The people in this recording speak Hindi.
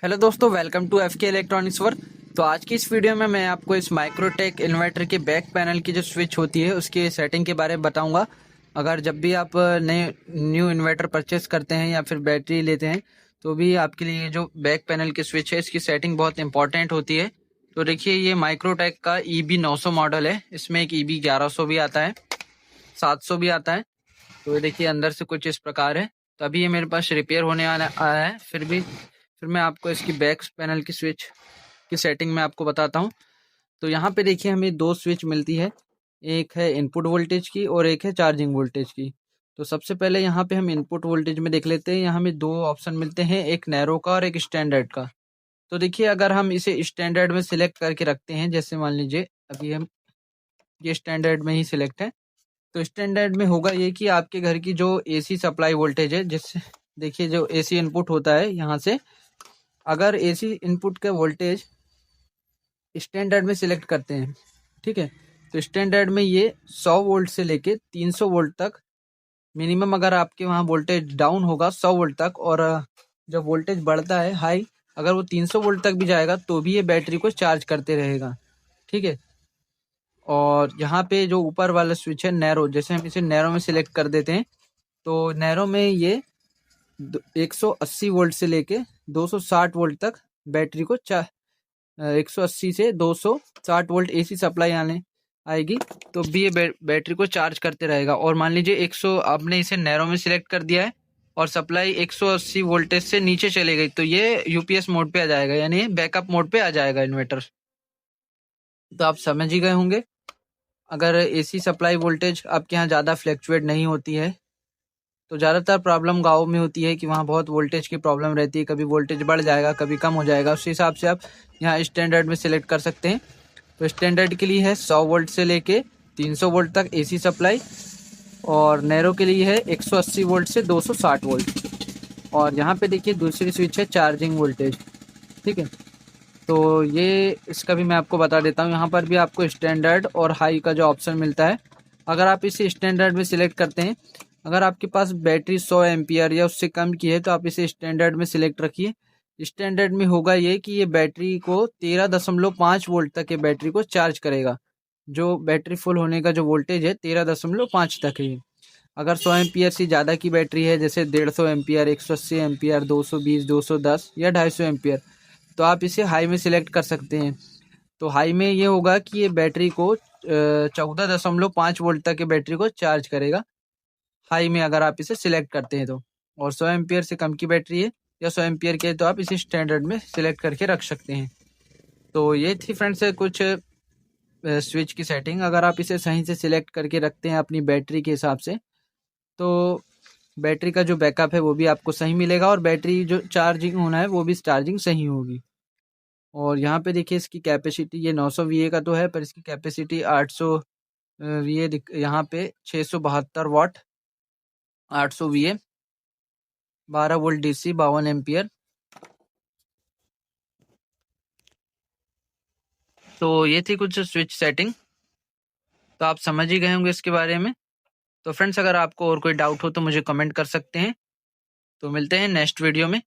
हेलो दोस्तों, welcome to FK electronics work. तो आज की इस वीडियो में मैं आपको इस माइक्रोटेक इन्वर्टर के बैक पैनल की जो स्विच होती है उसकी सेटिंग के बारे में बताऊंगा। अगर जब भी आप नए न्यू इन्वर्टर परचेस करते हैं या फिर बैटरी लेते हैं तो भी आपके लिए जो बैक पैनल की स्विच है इसकी सेटिंग बहुत इंपॉर्टेंट होती है। तो देखिए, ये माइक्रोटेक का EB900 मॉडल है। इसमें एक EB1100 भी आता है, 700 भी आता है। तो ये देखिए अंदर से कुछ इस प्रकार है। तो अभी ये मेरे पास रिपेयर होने वाला आया है, फिर मैं आपको इसकी बैक पैनल की स्विच की सेटिंग में आपको बताता हूँ। तो यहाँ पे देखिए हमें दो स्विच मिलती है, एक है इनपुट वोल्टेज की और एक है चार्जिंग वोल्टेज की। तो सबसे पहले यहाँ पे हम इनपुट वोल्टेज में देख लेते हैं। यहाँ हमें दो ऑप्शन मिलते हैं, एक नैरो का और एक स्टैंडर्ड का। तो देखिए, अगर हम इसे स्टैंडर्ड में सिलेक्ट करके रखते हैं, जैसे मान लीजिए अभी हम ये स्टैंडर्ड में ही सिलेक्ट है, तो स्टैंडर्ड में होगा ये कि आपके घर की जो AC सप्लाई वोल्टेज है, जिससे देखिए जो AC इनपुट होता है यहाँ से, अगर AC इनपुट का वोल्टेज स्टैंडर्ड में सिलेक्ट करते हैं, ठीक है, तो स्टैंडर्ड में ये 100 वोल्ट से लेके 300 वोल्ट तक मिनिमम, अगर आपके वहाँ वोल्टेज डाउन होगा 100 वोल्ट तक, और जब वोल्टेज बढ़ता है हाई, अगर वो 300 वोल्ट तक भी जाएगा तो भी ये बैटरी को चार्ज करते रहेगा, ठीक है। और यहाँ पे जो ऊपर वाला स्विच है नैरो, जैसे हम इसे नैरो में सिलेक्ट कर देते हैं तो नैरो में ये 180 वोल्ट से लेके 260 वोल्ट तक बैटरी को 180 से 260 वोल्ट AC सप्लाई आने आएगी, तो भी ये बैटरी को चार्ज करते रहेगा। और मान लीजिए 100, आपने इसे नैरो में सिलेक्ट कर दिया है और सप्लाई 180 वोल्टेज से नीचे चली गई, तो ये UPS मोड पे आ जाएगा, यानी बैकअप मोड पे आ जाएगा इन्वर्टर। तो आप समझ ही गए होंगे। अगर AC सप्लाई वोल्टेज आपके यहाँ ज़्यादा फ्लैक्चुएट नहीं होती है, तो ज़्यादातर प्रॉब्लम गाँव में होती है कि वहाँ बहुत वोल्टेज की प्रॉब्लम रहती है, कभी वोल्टेज बढ़ जाएगा कभी कम हो जाएगा। उस हिसाब से आप यहाँ स्टैंडर्ड में सिलेक्ट कर सकते हैं। तो स्टैंडर्ड के लिए है 100 वोल्ट से लेके 300 वोल्ट तक AC सप्लाई, और नैरो के लिए है 180 वोल्ट से 260 वोल्ट। और यहाँ पे देखिए दूसरी स्विच है चार्जिंग वोल्टेज, ठीक है। तो ये इसका भी मैं आपको बता देता हूँ। यहाँ पर भी आपको स्टैंडर्ड और हाई का जो ऑप्शन मिलता है, अगर आप इसे स्टैंडर्ड में सिलेक्ट करते हैं, अगर आपके पास बैटरी 100 एम्पियर या उससे कम की है तो आप इसे स्टैंडर्ड में सिलेक्ट रखिए। स्टैंडर्ड में होगा ये कि ये बैटरी को 13.5 वोल्ट तक ये बैटरी को चार्ज करेगा। जो बैटरी फुल होने का जो वोल्टेज है 13.5 तक है। अगर 100 एम्पियर से ज़्यादा की बैटरी है, जैसे 150 एम्पियर, 180 एम्पियर, 220, 210 या 250 एम्पियर, तो आप इसे हाई में सिलेक्ट कर सकते हैं। तो हाई में ये होगा कि ये बैटरी को 14.5 वोल्ट तक के बैटरी को चार्ज करेगा, हाई में अगर आप इसे सिलेक्ट करते हैं तो। और 100 एम्पियर से कम की बैटरी है या 100 एम्पियर की है तो आप इसे स्टैंडर्ड में सिलेक्ट करके रख सकते हैं। तो ये थी फ्रेंड्स कुछ स्विच की सेटिंग। अगर आप इसे सही से सिलेक्ट करके रखते हैं अपनी बैटरी के हिसाब से, तो बैटरी का जो बैकअप है वो भी आपको सही मिलेगा, और बैटरी जो चार्जिंग होना है वो भी चार्जिंग सही होगी। और यहाँ पे देखिए इसकी कैपेसिटी, ये 900 VA का तो है पर इसकी कैपेसिटी 800 VA यहाँ पे 672 वाट, 800 VA, 12 वोल्ट DC, 52 एम्पियर। तो ये थी कुछ स्विच सेटिंग। तो आप समझ ही गए होंगे इसके बारे में। तो फ्रेंड्स, अगर आपको और कोई डाउट हो तो मुझे कमेंट कर सकते हैं। तो मिलते हैं नेक्स्ट वीडियो में।